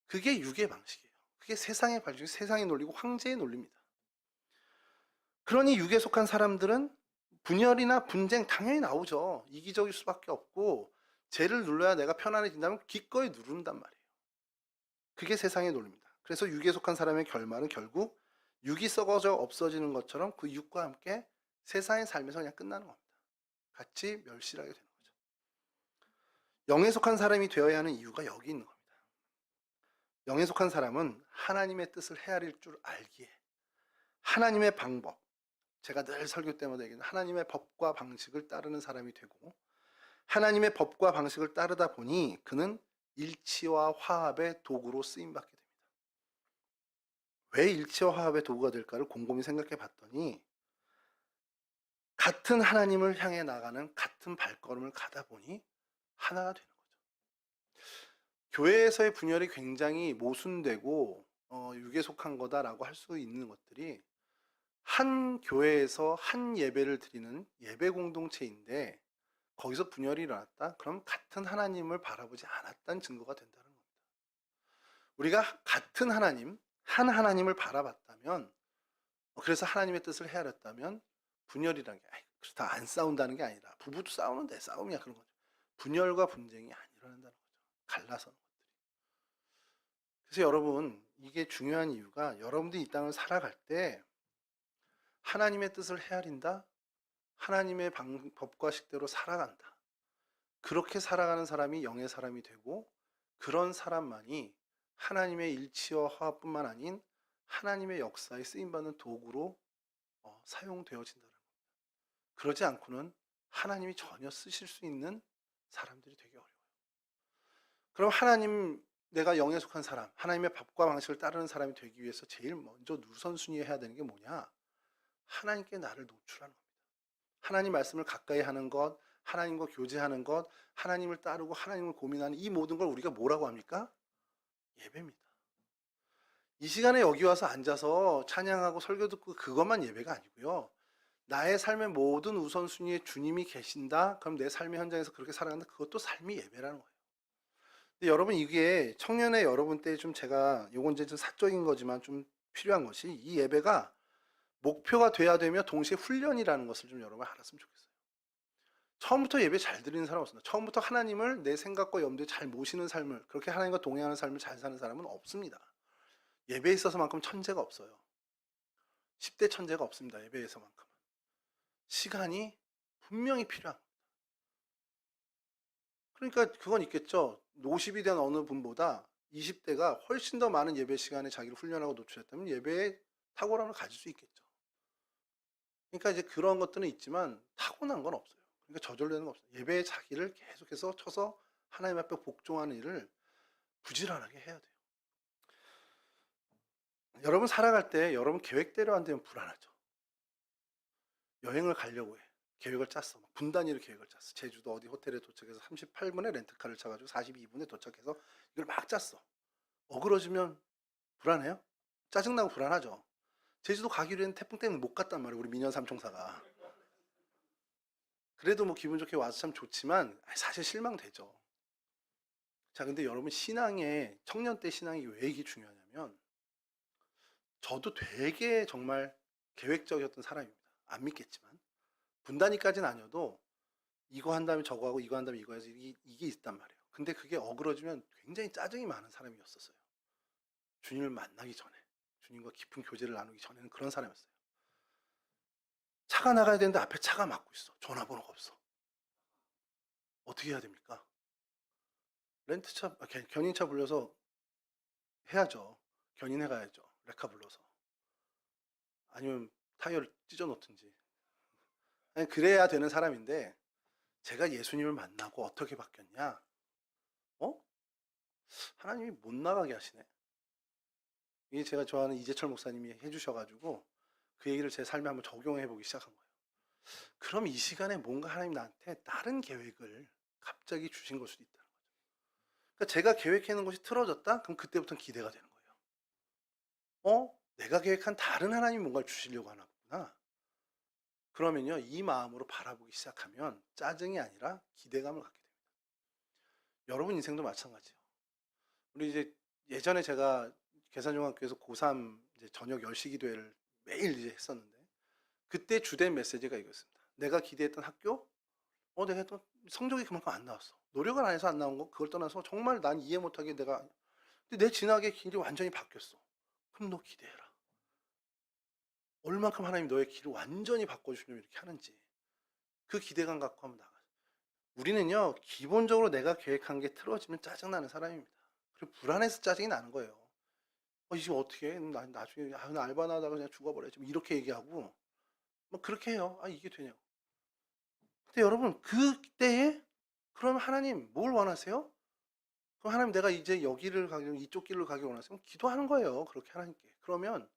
그게 육의 방식이에요. 그게 세상의 방식, 세상의 논리고 황제의 논리입니다. 그러니 육에 속한 사람들은 분열이나 분쟁 당연히 나오죠. 이기적일 수밖에 없고 쟤를 눌러야 내가 편안해진다면 기꺼이 누른단 말이에요. 그게 세상의 논리입니다. 그래서 육에 속한 사람의 결말은 결국 육이 썩어져 없어지는 것처럼 그 육과 함께 세상의 삶에서 그냥 끝나는 겁니다. 같이 멸실하게 되는 거죠. 영에 속한 사람이 되어야 하는 이유가 여기 있는 겁니다. 영에 속한 사람은 하나님의 뜻을 헤아릴 줄 알기에 하나님의 방법, 제가 늘 설교 때마다 얘기하는 하나님의 법과 방식을 따르는 사람이 되고 하나님의 법과 방식을 따르다 보니 그는 일치와 화합의 도구로 쓰임받게 됩니다. 왜 일치와 화합의 도구가 될까를 곰곰이 생각해 봤더니 같은 하나님을 향해 나가는 같은 발걸음을 가다 보니 하나가 되는 거죠. 교회에서의 분열이 굉장히 모순되고 육에 속한 거다라고 할 수 있는 것들이 한 교회에서 한 예배를 드리는 예배 공동체인데 거기서 분열이 일어났다? 그럼 같은 하나님을 바라보지 않았다는 증거가 된다는 겁니다. 우리가 같은 하나님, 한 하나님을 바라봤다면 그래서 하나님의 뜻을 헤아렸다면 분열이라는 게 그렇다 안 싸운다는 게 아니라 부부도 싸우는데 싸움이야 그런 거죠. 분열과 분쟁이 안 일어난다는 거죠. 갈라서는 것들이. 그래서 여러분 이게 중요한 이유가 여러분들이 이 땅을 살아갈 때 하나님의 뜻을 헤아린다. 하나님의 법과 식대로 살아간다. 그렇게 살아가는 사람이 영의 사람이 되고 그런 사람만이 하나님의 일치와 화합뿐만 아닌 하나님의 역사에 쓰임받는 도구로 사용되어진다는 겁니다. 그러지 않고는 하나님이 전혀 쓰실 수 있는 사람들이 되게 어려워요. 그럼 하나님 내가 영에 속한 사람, 하나님의 법과 방식을 따르는 사람이 되기 위해서 제일 먼저 우선순위에 해야 되는 게 뭐냐? 하나님께 나를 노출하는 겁니다. 하나님 말씀을 가까이 하는 것, 하나님과 교제하는 것, 하나님을 따르고 하나님을 고민하는 이 모든 걸 우리가 뭐라고 합니까? 예배입니다. 이 시간에 여기 와서 앉아서 찬양하고 설교 듣고 그것만 예배가 아니고요. 나의 삶의 모든 우선순위에 주님이 계신다? 그럼 내 삶의 현장에서 그렇게 살아간다? 그것도 삶이 예배라는 거예요. 근데 여러분 이게 청년의 여러분 때 좀 제가 요건 이제 좀 사적인 거지만 좀 필요한 것이 이 예배가 목표가 돼야 되며 동시에 훈련이라는 것을 좀 여러분 알았으면 좋겠어요. 처음부터 예배 잘 드리는 사람 없습니다. 처음부터 하나님을 내 생각과 염두에 잘 모시는 삶을 그렇게 하나님과 동행하는 삶을 잘 사는 사람은 없습니다. 예배에 있어서만큼 천재가 없어요. 10대 천재가 없습니다. 예배에서만큼은. 시간이 분명히 필요합니다. 그러니까 그건 있겠죠. 50이 된 어느 분보다 20대가 훨씬 더 많은 예배 시간에 자기를 훈련하고 노출했다면 예배에 탁월함을 가질 수 있겠죠. 그러니까 이제 그런 것들은 있지만 타고난 건 없어요. 그러니까 저절로 되는 거 없어요. 예배에 자기를 계속해서 쳐서 하나님 앞에 복종하는 일을 부지런하게 해야 돼요. 여러분 살아갈 때 여러분 계획대로 안 되면 불안하죠. 여행을 가려고 해. 계획을 짰어. 분 단위로 계획을 짰어. 제주도 어디 호텔에 도착해서 38분에 렌트카를 차가지고 42분에 도착해서 이걸 막 짰어. 어그러지면 불안해요? 짜증나고 불안하죠. 제주도 가기로 했는데 태풍 때문에 못 갔단 말이에요. 우리 민현 삼총사가. 그래도 뭐 기분 좋게 와서 참 좋지만 사실 실망되죠. 자, 근데 여러분 신앙에 청년 때 신앙이 왜 이게 중요하냐면 저도 되게 정말 계획적이었던 사람입니다. 안 믿겠지만 분단위까지는 아니어도 이거 한 다음에 저거 하고 이거 한 다음에 이거 해서 이게 있단 말이에요. 근데 그게 어그러지면 굉장히 짜증이 많은 사람이었었어요. 주님을 만나기 전에, 주님과 깊은 교제를 나누기 전에는 그런 사람이었어요. 차가 나가야 되는데 앞에 차가 막고 있어. 전화번호가 없어. 어떻게 해야 됩니까? 렌트차, 견인차 불려서 해야죠. 견인해 가야죠. 레카 불러서. 아니면 타이어를 찢어 놓든지. 아니, 그래야 되는 사람인데 제가 예수님을 만나고 어떻게 바뀌었냐? 어? 하나님이 못 나가게 하시네. 이게 제가 좋아하는 이재철 목사님이 해주셔가지고 그 얘기를 제 삶에 한번 적용해 보기 시작한 거예요. 그럼 이 시간에 뭔가 하나님 나한테 다른 계획을 갑자기 주신 걸 수도 있다는 거죠. 그러니까 제가 계획해 놓은 것이 틀어졌다? 그럼 그때부터는 기대가 되는 거예요. 내가 계획한 다른 하나님이 뭔가를 주시려고 하나 보구나. 그러면요, 이 마음으로 바라보기 시작하면 짜증이 아니라 기대감을 갖게 됩니다. 여러분 인생도 마찬가지예요. 우리 이제 예전에 제가 계산중학교에서 고3 이제 저녁 10시 기도회를 매일 이제 했었는데 그때 주된 메시지가 이거였습니다. 내가 기대했던 학교, 내가 했던 성적이 그만큼 안 나왔어. 노력을 안 해서 안 나온 거 그걸 떠나서 정말 난 이해 못하게 근데 내 진학의 길이 완전히 바뀌었어. 그럼 너 기대해라. 얼만큼 하나님이 너의 길을 완전히 바꿔주시려면 이렇게 하는지 그 기대감 갖고 한번 나가. 우리는요 기본적으로 내가 계획한 게 틀어지면 짜증나는 사람입니다. 그리고 불안해서 짜증이 나는 거예요. 이제 어떻게 해? 나중에 나 알바나 하다가 그냥 죽어버려야지 뭐 이렇게 얘기하고 뭐 그렇게 해요. 이게 되냐고. 근데 여러분 그때에 그럼 하나님 뭘 원하세요? 그럼 하나님 내가 이제 여기를 가기 이쪽 길로 가기 원하세요? 기도하는 거예요. 그렇게 하나님께. 그러면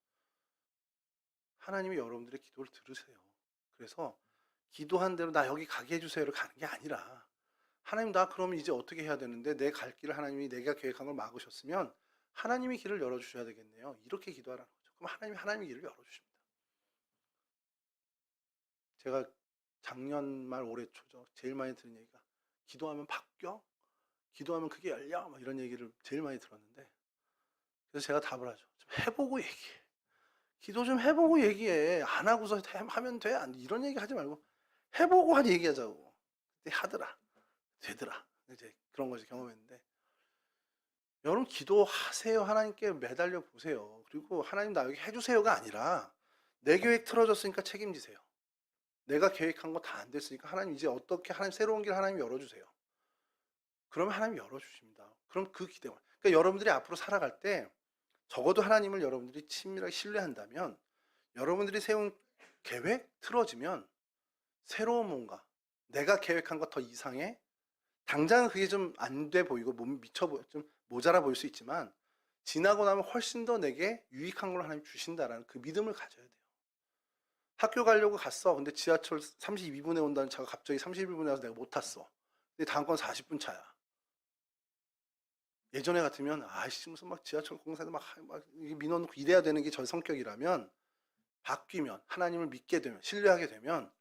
하나님이 여러분들의 기도를 들으세요. 그래서 기도한 대로 나 여기 가게 해주세요를 가는 게 아니라 하나님 나 그러면 이제 어떻게 해야 되는데 내 갈 길을 하나님이 내가 계획한 걸 막으셨으면 하나님이 길을 열어주셔야 되겠네요. 이렇게 기도하라는 거죠. 그럼 하나님이 길을 열어주십니다. 제가 작년 말 올해 초죠. 제일 많이 들은 얘기가 기도하면 바뀌어? 기도하면 그게 열려? 막 이런 얘기를 제일 많이 들었는데 그래서 제가 답을 하죠. 좀 해보고 얘기해. 기도 좀 해보고 얘기해. 안 하고서 하면 돼? 이런 얘기 하지 말고 해보고 얘기하자고. 근데 하더라. 되더라. 이제 그런 거지 경험했는데 여러분 기도하세요. 하나님께 매달려 보세요. 그리고 하나님 나 여기 해주세요가 아니라 내 계획 틀어졌으니까 책임지세요. 내가 계획한 거 다 안 됐으니까 하나님 이제 어떻게 하나님 새로운 길 하나님 열어주세요. 그러면 하나님 열어주십니다. 그럼 그 기대와 그러니까 여러분들이 앞으로 살아갈 때 적어도 하나님을 여러분들이 친밀하게 신뢰한다면 여러분들이 세운 계획 틀어지면 새로운 뭔가 내가 계획한 것 더 이상의 당장은 그게 좀 안 돼 보이고 좀 모자라 보일 수 있지만 지나고 나면 훨씬 더 내게 유익한 걸 하나님 주신다라는 그 믿음을 가져야 돼요. 학교 가려고 갔어. 근데 지하철 32분에 온다는 차가 갑자기 31분에 와서 내가 못 탔어. 근데 다음 건 40분 차야. 예전에 같으면 아이씨 무슨 막 지하철 공사도 막 민원 넣고 이래야 되는 게 저 성격이라면 바뀌면 하나님을 믿게 되면 신뢰하게 되면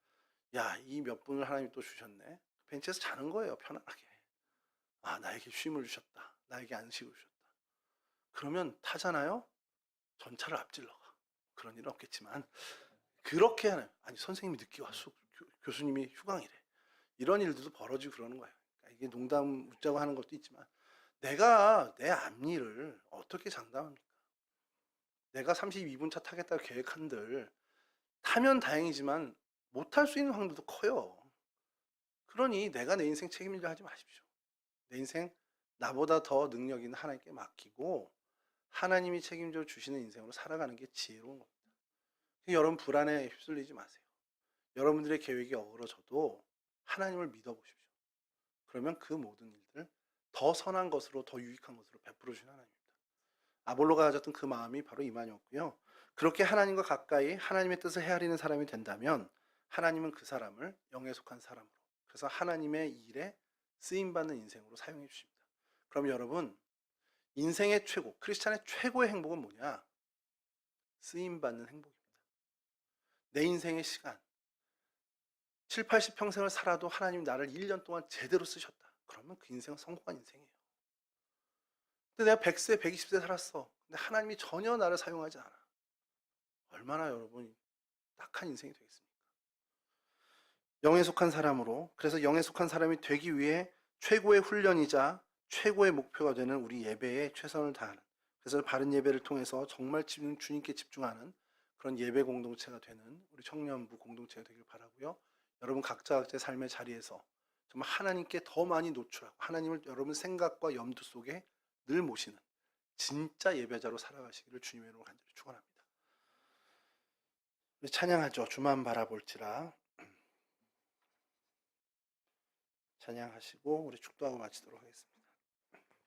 야, 이 몇 분을 하나님이 또 주셨네. 벤치에서 자는 거예요. 편안하게. 나에게 쉼을 주셨다. 나에게 안식을 주셨다. 그러면 타잖아요. 전차를 앞질러 가. 그런 일은 없겠지만 그렇게 하는 아니 선생님이 늦게 왔어. 교수님이 휴강이래. 이런 일들도 벌어지고 그러는 거예요. 그러니까 이게 농담 웃자고 하는 것도 있지만 내가 내 앞일을 어떻게 장담합니까? 내가 32분 차 타겠다고 계획한들 타면 다행이지만 못 탈 수 있는 확률도 커요. 그러니 내가 내 인생 책임지려 하지 마십시오. 내 인생 나보다 더 능력 있는 하나님께 맡기고 하나님이 책임져 주시는 인생으로 살아가는 게 지혜로운 겁니다. 여러분 불안에 휩쓸리지 마세요. 여러분들의 계획이 어그러져도 하나님을 믿어보십시오. 그러면 그 모든 일들 더 선한 것으로 더 유익한 것으로 베풀어 주시는 하나님입니다. 아볼로가 가졌던 그 마음이 바로 이만이었고요. 그렇게 하나님과 가까이 하나님의 뜻을 헤아리는 사람이 된다면 하나님은 그 사람을 영에 속한 사람으로 그래서 하나님의 일에 쓰임받는 인생으로 사용해 주십니다. 그럼 여러분 인생의 최고, 크리스찬의 최고의 행복은 뭐냐? 쓰임받는 행복입니다. 내 인생의 시간, 7, 80평생을 살아도 하나님 나를 1년 동안 제대로 쓰셨다. 그러면 그 인생은 성공한 인생이에요. 근데 내가 100세, 120세 살았어. 근데 하나님이 전혀 나를 사용하지 않아. 얼마나 여러분 딱한 인생이 되겠습니까? 영에 속한 사람으로, 그래서 영에 속한 사람이 되기 위해 최고의 훈련이자 최고의 목표가 되는 우리 예배에 최선을 다하는, 그래서 바른 예배를 통해서 정말 주님께 집중하는 그런 예배 공동체가 되는 우리 청년부 공동체가 되길 바라고요. 여러분 각자의 삶의 자리에서 정말 하나님께 더 많이 노출하고 하나님을 여러분 생각과 염두 속에 늘 모시는 진짜 예배자로 살아가시기를 주님의 이름으로 간절히 축원합니다. 우리 찬양하죠. 주만 바라볼지라. 찬양하시고 우리 축도하고 마치도록 하겠습니다.